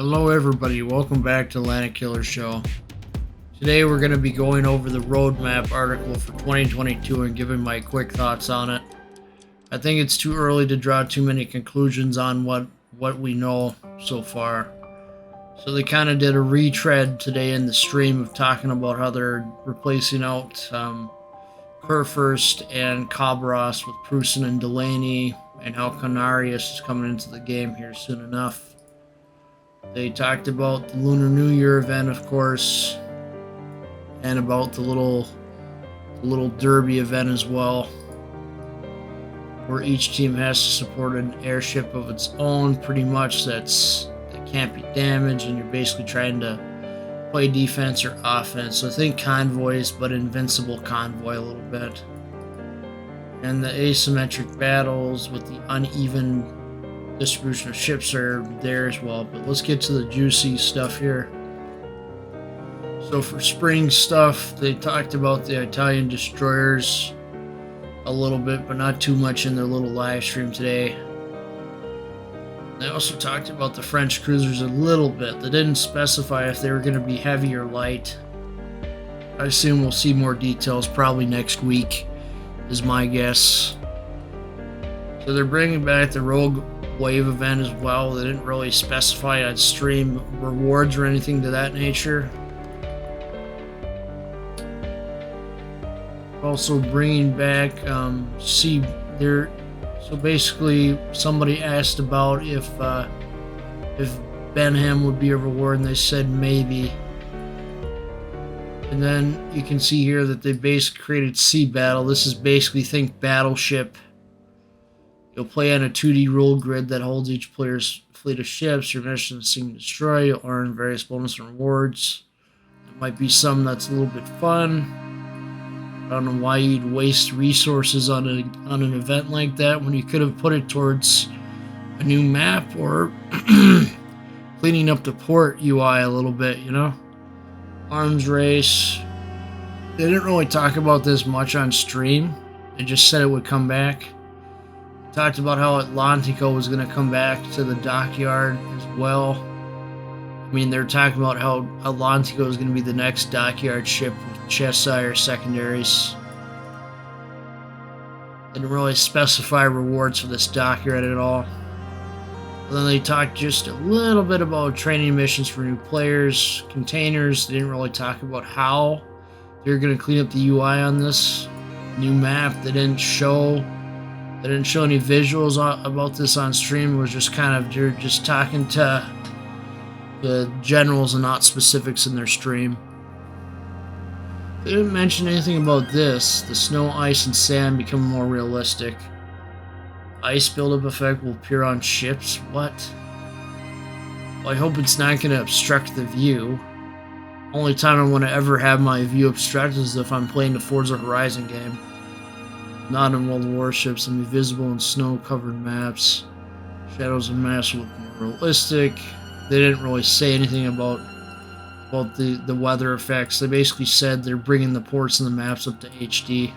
Hello everybody, welcome back to Landedkiller show. Today we're going to be going over the roadmap article for 2022 and giving my quick thoughts on it. I think it's too early to draw too many conclusions on what we know so far. So they kind of did a retread today in the stream of talking about how they're replacing out Kurfürst and Cabras with Prusen and Delaney, and how Canarius is coming into the game here soon enough. They talked about the Lunar New Year event, of course, and about the little derby event as well, where each team has to support an airship of its own, pretty much, that can't be damaged, and you're basically trying to play defense or offense. So think convoys, but invincible convoy a little bit. And the asymmetric battles with the uneven distribution of ships are there as well. But let's get to the juicy stuff here. So for spring stuff, they talked about the Italian destroyers a little bit, but not too much in their little live stream today. They also talked about the French cruisers a little bit. They didn't specify if they were going to be heavy or light. I assume we'll see more details probably next week, is my guess. So they're bringing back the Rogue Wave event as well. They didn't really specify on stream rewards or anything to that nature. Also bringing back so basically somebody asked about if Benham would be a reward, and they said maybe. And then you can see here that they basically created Sea Battle. This is basically, think Battleship. You'll play on a 2D rule grid that holds each player's fleet of ships. Your mission is to sink and destroy. You'll earn various bonus and rewards. It might be some that's a little bit fun. I don't know why you'd waste resources on an event like that when you could have put it towards a new map or cleaning up the port UI a little bit, you know? Arms race. They didn't really talk about this much on stream. They just said it would come back. Talked about how Atlantico was going to come back to the dockyard as well. I mean, they're talking about how Atlantico is going to be the next dockyard ship with Cheshire secondaries. They didn't really specify rewards for this dockyard at all. And then they talked just a little bit about training missions for new players, containers. They didn't really talk about how they're going to clean up the UI on this new map. They didn't show any visuals about this on stream. It was just kind of, they're just talking to the generals and not specifics in their stream. They didn't mention anything about this. The snow, ice, and sand become more realistic. Ice buildup effect will appear on ships. What? Well, I hope it's not going to obstruct the view. Only time I want to ever have my view obstructed is if I'm playing the Forza Horizon game. Not in World Warships, and be visible in snow-covered maps. Shadows and maps look more realistic. They didn't really say anything about the weather effects. They basically said they're bringing the ports and the maps up to HD.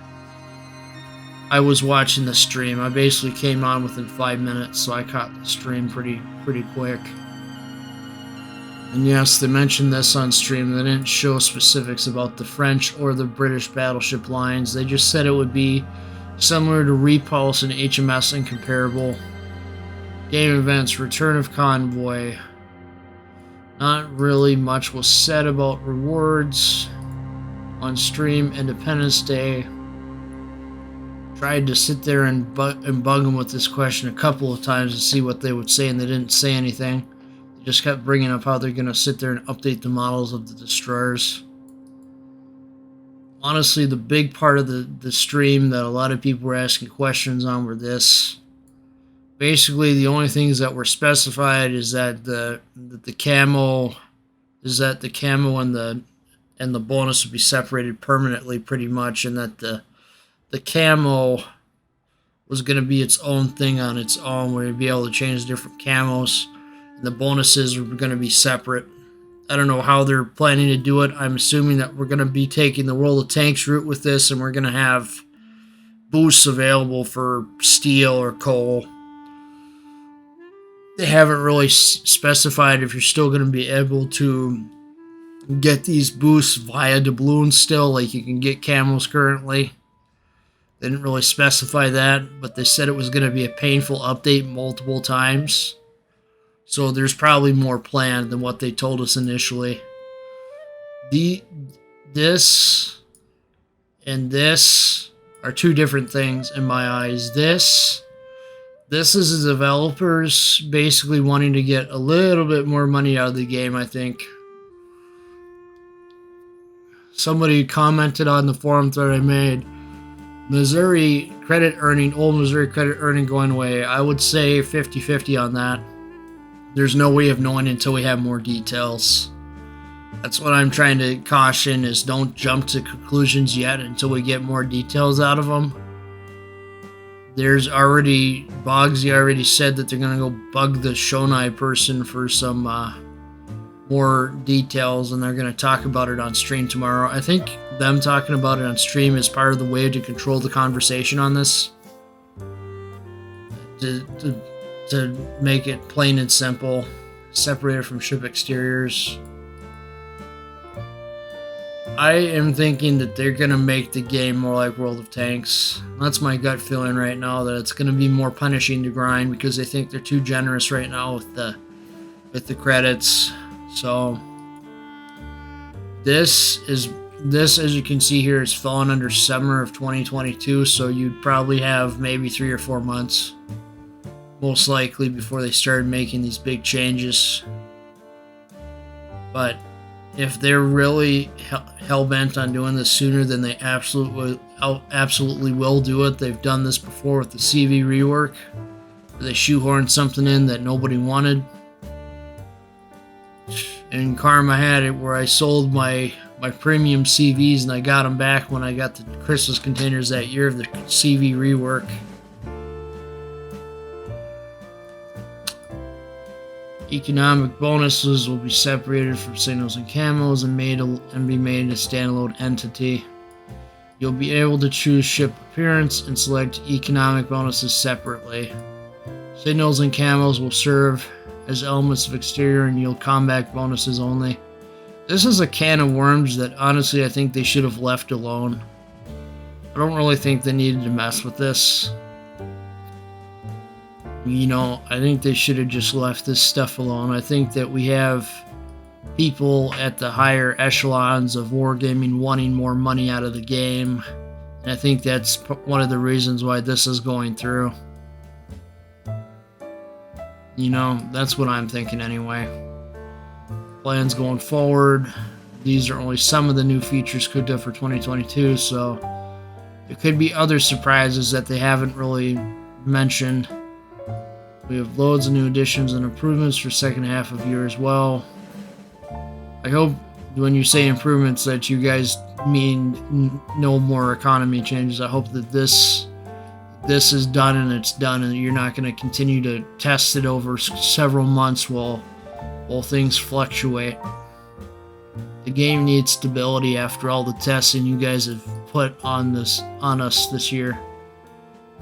I was watching the stream. I basically came on within 5 minutes, so I caught the stream pretty quick. And yes, they mentioned this on stream. They didn't show specifics about the French or the British battleship lines. They just said it would be similar to Repulse and HMS and comparable. Game events, return of convoy. Not really much was said about rewards on stream. Independence Day. Tried to sit there and bug them with this question a couple of times and see what they would say, and they didn't say anything. They just kept bringing up how they're going to sit there and update the models of the destroyers. Honestly, the big part of the stream that a lot of people were asking questions on were this. Basically, the only things that were specified is that the camo and the bonus would be separated permanently, pretty much, and that the camo was going to be its own thing on its own, where you'd be able to change different camos, and the bonuses were going to be separate. I don't know how they're planning to do it. I'm assuming that we're going to be taking the World of Tanks route with this, and we're going to have boosts available for steel or coal. they haven't really specified if you're still going to be able to get these boosts via doubloons still, like you can get camos currently. They didn't really specify that, but they said it was going to be a painful update multiple times. So there's probably more planned than what they told us initially. This and this are two different things in my eyes. This is the developers basically wanting to get a little bit more money out of the game, I think. Somebody commented on the forum thread I made, Missouri credit earning, old Missouri credit earning going away. I would say 50-50 on that. There's no way of knowing until we have more details. That's what I'm trying to caution, is don't jump to conclusions yet until we get more details out of them. There's already, Boggsy already said that they're going to go bug the Shonai person for some more details, and they're going to talk about it on stream tomorrow. I think them talking about it on stream is part of the way to control the conversation on this. To make it plain and simple, separated from ship exteriors. I am thinking that they're going to make the game more like World of Tanks. That's my gut feeling right now, that it's going to be more punishing to grind because they think they're too generous right now with the credits. So this, as you can see here, is falling under summer of 2022, so you'd probably have maybe 3 or 4 months, most likely, before they started making these big changes. But if they're really hell-bent on doing this sooner, then they absolutely will do it. They've done this before with the CV rework, where they shoehorned something in that nobody wanted. And Karma had it where I sold my premium CVs and I got them back when I got the Christmas containers that year of the CV rework. Economic bonuses will be separated from signals and camos and be made a standalone entity. You'll be able to choose ship appearance and select economic bonuses separately. Signals and camos will serve as elements of exterior and yield combat bonuses only. This is a can of worms that honestly I think they should have left alone. I don't really think they needed to mess with this. You know, I think they should have just left this stuff alone. I think that we have people at the higher echelons of wargaming wanting more money out of the game. And I think that's one of the reasons why this is going through. You know, that's what I'm thinking anyway. Plans going forward. These are only some of the new features cooked up for 2022, so there could be other surprises that they haven't really mentioned. We have loads of new additions and improvements for second half of year as well. I hope when you say improvements that you guys mean no more economy changes. I hope that this is done and it's done, and you're not going to continue to test it over several months while things fluctuate. The game needs stability after all the testing you guys have put on us this year.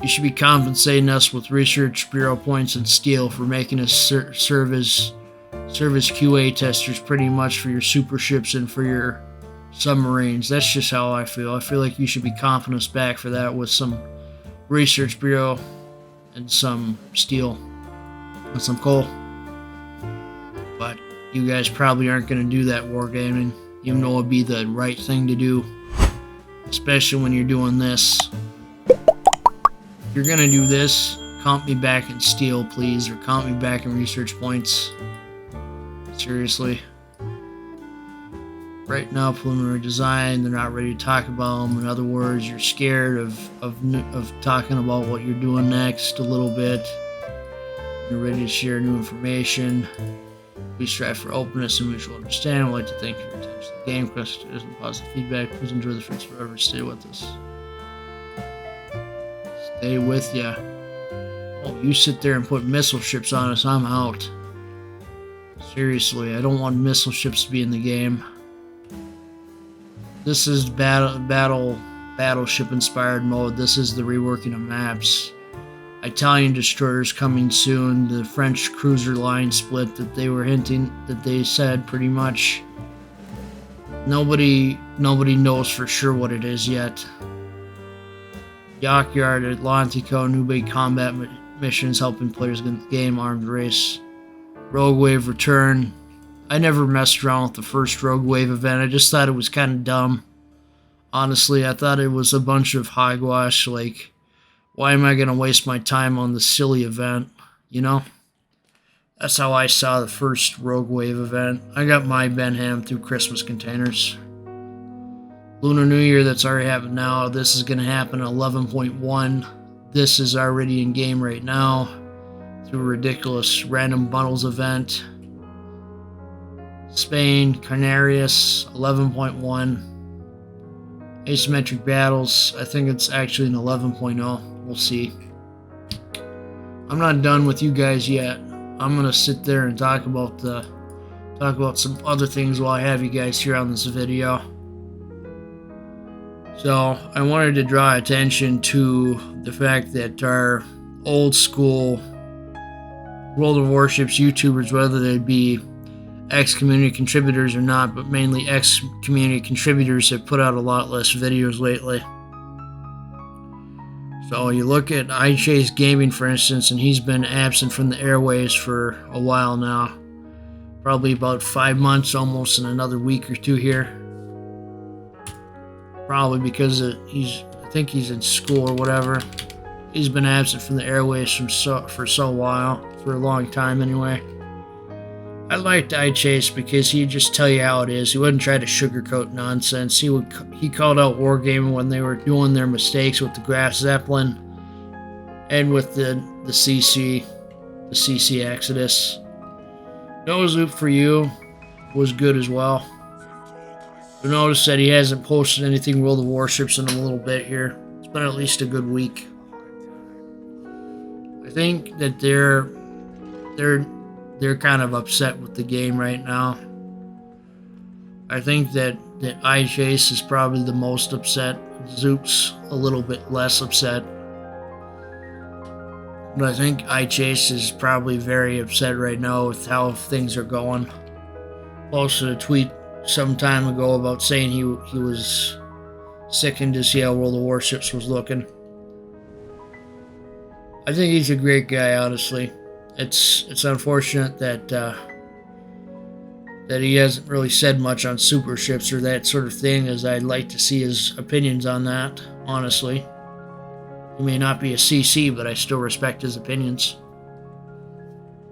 You should be compensating us with Research Bureau points and steel for making us serve as QA testers pretty much for your super ships and for your submarines. That's just how I feel. I feel like you should be comping us back for that with some Research Bureau and some steel and some coal. But you guys probably aren't going to do that wargaming, even though it would be the right thing to do, especially when you're doing this. If you're gonna do this, comp me back in steel, please, or comp me back in research points. Seriously. Right now, preliminary design, they're not ready to talk about them. In other words, you're scared of talking about what you're doing next a little bit. You're ready to share new information. We strive for openness and mutual understanding. I'd like to thank you for your attention to the game. Questions and positive feedback. Please enjoy the fruits forever. Stay with us. Stay with ya. Oh, you sit there and put missile ships on us, I'm out. Seriously, I don't want missile ships to be in the game. This is battleship inspired mode. This is the reworking of maps. Italian destroyers coming soon, the French cruiser line split that they were hinting, that they said pretty much. Nobody knows for sure what it is yet. Dockyard, Atlantico, new big combat missions helping players get the game, armed race. Rogue Wave return. I never messed around with the first Rogue Wave event. I just thought it was kind of dumb. Honestly, I thought it was a bunch of hogwash. Like, why am I going to waste my time on the silly event? You know? That's how I saw the first Rogue Wave event. I got my Ben Ham through Christmas containers. Lunar New Year, that's already happened now. This is going to happen at 11.1. This is already in game right now through a ridiculous random bundles event. Spain, Canarius, 11.1. Asymmetric battles, I think it's actually an 11.0. We'll see. I'm not done with you guys yet. I'm gonna sit there and talk about some other things while I have you guys here on this video. So I wanted to draw attention to the fact that our old school World of Warships YouTubers, whether they be ex-community contributors or not, but mainly ex-community contributors, have put out a lot less videos lately. So you look at iChase Gaming, for instance, and he's been absent from the airways for a while now. Probably about 5 months, almost in another week or two here. Probably because I think he's in school or whatever. He's been absent from the airways for a long time anyway. I liked iChase because he'd just tell you how it is. He wouldn't try to sugarcoat nonsense. He called out Wargaming when they were doing their mistakes with the Graf Zeppelin and with the CC Exodus. No Zoop for You was good as well. But notice that he hasn't posted anything World of Warships in a little bit here. It's been at least a good week. I think that they're kind of upset with the game right now. I think that iChase is probably the most upset. Zoop's a little bit less upset. But I think iChase is probably very upset right now with how things are going. Posted a tweet some time ago about saying he was sickened to see how World of Warships was looking. I think he's a great guy, honestly. It's unfortunate that he hasn't really said much on super ships or that sort of thing, as I'd like to see his opinions on that, honestly. He may not be a CC, but I still respect his opinions.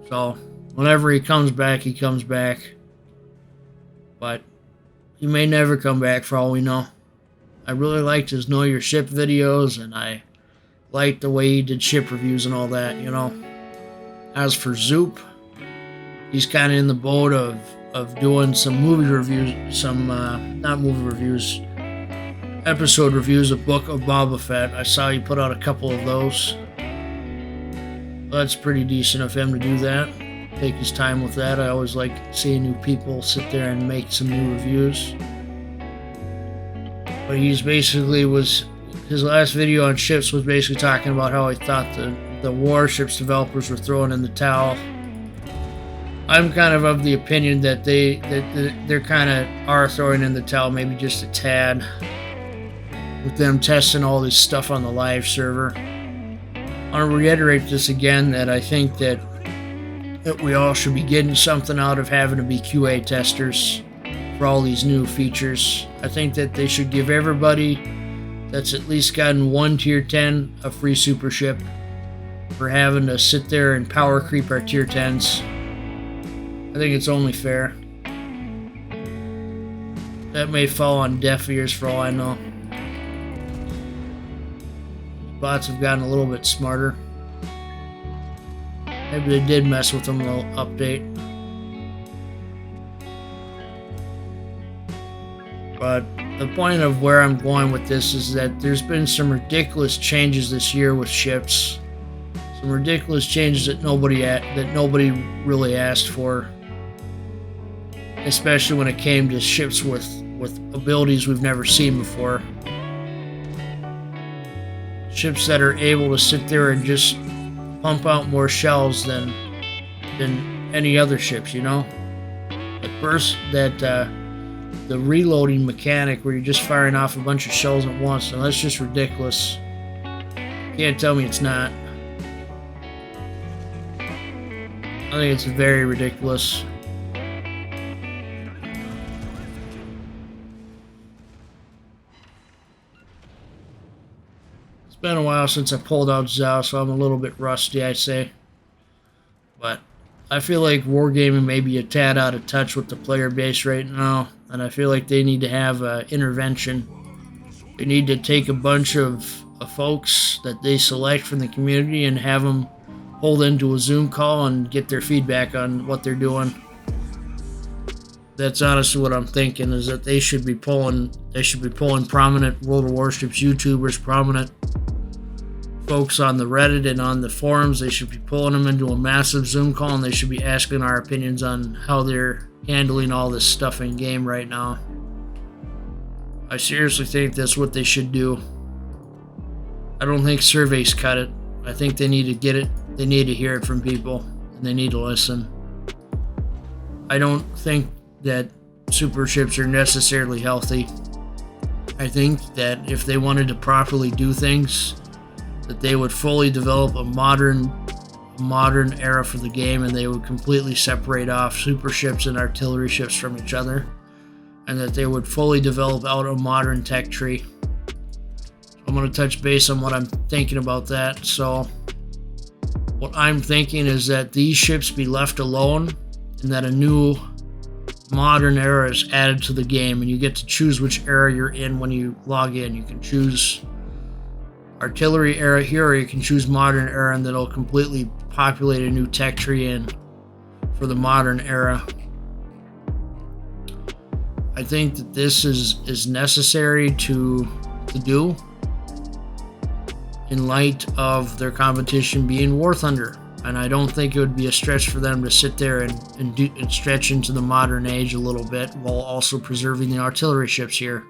So, whenever he comes back, he comes back. But he may never come back for all we know. I really liked his Know Your Ship videos, and I liked the way he did ship reviews and all that, you know. As for Zoop, he's kind of in the boat of doing some movie reviews, not movie reviews, episode reviews of Book of Boba Fett. I saw he put out a couple of those. That's pretty decent of him to do that. Take his time with that. I always like seeing new people sit there and make some new reviews. But his last video on ships was basically talking about how he thought the Warships developers were throwing in the towel. I'm kind of the opinion that they're kind of are throwing in the towel, maybe just a tad, with them testing all this stuff on the live server. I want to reiterate this again, that I think that we all should be getting something out of having to be QA testers for all these new features. I think that they should give everybody that's at least gotten one tier 10 a free super ship for having to sit there and power creep our tier 10s. I think it's only fair. That may fall on deaf ears for all I know. Bots have gotten a little bit smarter. Maybe they did mess with them a little update. But the point of where I'm going with this is that there's been some ridiculous changes this year with ships. Some ridiculous changes that nobody really asked for. Especially when it came to ships with abilities we've never seen before. Ships that are able to sit there and just pump out more shells than any other ships, you know? The reloading mechanic where you're just firing off a bunch of shells at once, and that's just ridiculous. Can't tell me it's not. I think it's very ridiculous. It's been a while since I pulled out Zao, so I'm a little bit rusty, I'd say. But I feel like Wargaming may be a tad out of touch with the player base right now, and I feel like they need to have an intervention. They need to take a bunch of folks that they select from the community and have them hold into a Zoom call and get their feedback on what they're doing. That's honestly what I'm thinking, is that they should be pulling prominent World of Warships YouTubers, prominent folks on the Reddit and on the forums. They should be pulling them into a massive Zoom call, and they should be asking our opinions on how they're handling all this stuff in game right now. I seriously think that's what they should do. I don't think surveys cut it. I think they need to get it. They need to hear it from people, and they need to listen. I don't think that super ships are necessarily healthy. I think that if they wanted to properly do things, that they would fully develop a modern era for the game, and they would completely separate off super ships and artillery ships from each other, and that they would fully develop out a modern tech tree. I'm going to touch base on what I'm thinking about that. So what I'm thinking is that these ships be left alone, and that a new modern era is added to the game, and you get to choose which era you're in when you log in. You can choose artillery era here, or you can choose modern era, and that'll completely populate a new tech tree in for the modern era. I think that this is necessary to do in light of their competition being War Thunder, and I don't think it would be a stretch for them to sit there and stretch into the modern age a little bit while also preserving the artillery ships here.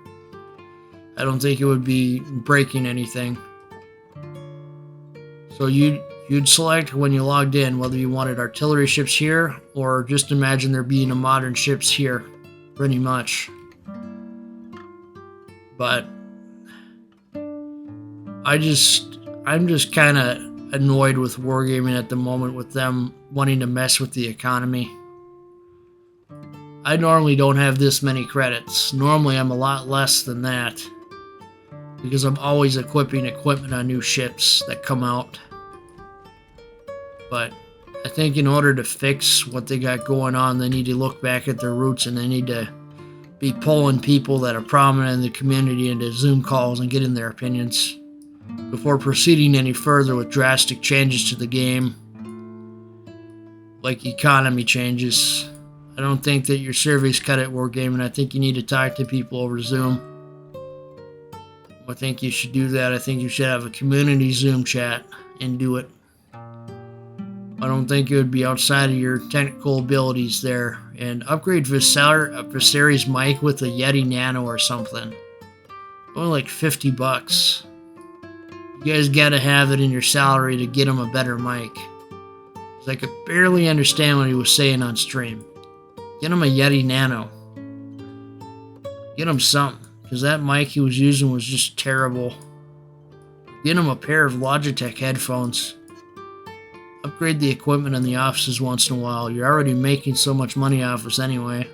I don't think it would be breaking anything. So you'd select when you logged in whether you wanted artillery ships here, or just imagine there being a modern ships here, pretty much. But I'm just kind of annoyed with Wargaming at the moment, with them wanting to mess with the economy. I normally don't have this many credits. Normally I'm a lot less than that, because I'm always equipping equipment on new ships that come out. But I think in order to fix what they got going on, they need to look back at their roots, and they need to be pulling people that are prominent in the community into Zoom calls and getting their opinions before proceeding any further with drastic changes to the game, like economy changes. I don't think that your surveys cut it, Wargaming. I think you need to talk to people over Zoom. I think you should do that. I think you should have a community Zoom chat and do it. I don't think it would be outside of your technical abilities there. And upgrade Viserys' mic with a Yeti Nano or something. Only like $50. You guys gotta have it in your salary to get him a better mic. Because I could barely understand what he was saying on stream. Get him a Yeti Nano. Get him something. Because that mic he was using was just terrible. Get him a pair of Logitech headphones. Upgrade the equipment in the offices once in a while. You're already making so much money off us anyway.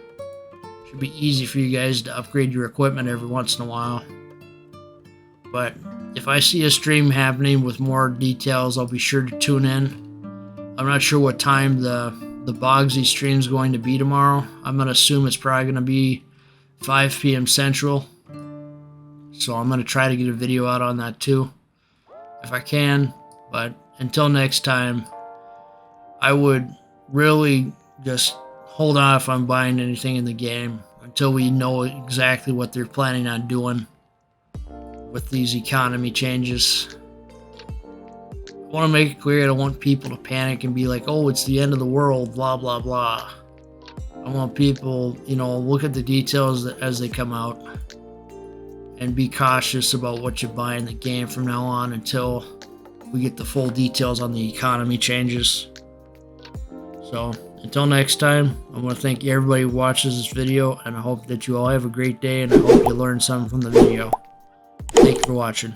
Should be easy for you guys to upgrade your equipment every once in a while. But if I see a stream happening with more details, I'll be sure to tune in. I'm not sure what time the Bogsy stream is going to be tomorrow. I'm going to assume it's probably going to be 5 p.m. Central. So I'm going to try to get a video out on that too, if I can. But until next time, I would really just hold off on buying anything in the game until we know exactly what they're planning on doing with these economy changes. I want to make it clear I don't want people to panic and be like, oh, it's the end of the world, blah, blah, blah. I want people, look at the details as they come out and be cautious about what you buy in the game from now on until we get the full details on the economy changes. So until next time, I want to thank everybody who watches this video, and I hope that you all have a great day, and I hope you learned something from the video. Thank you for watching.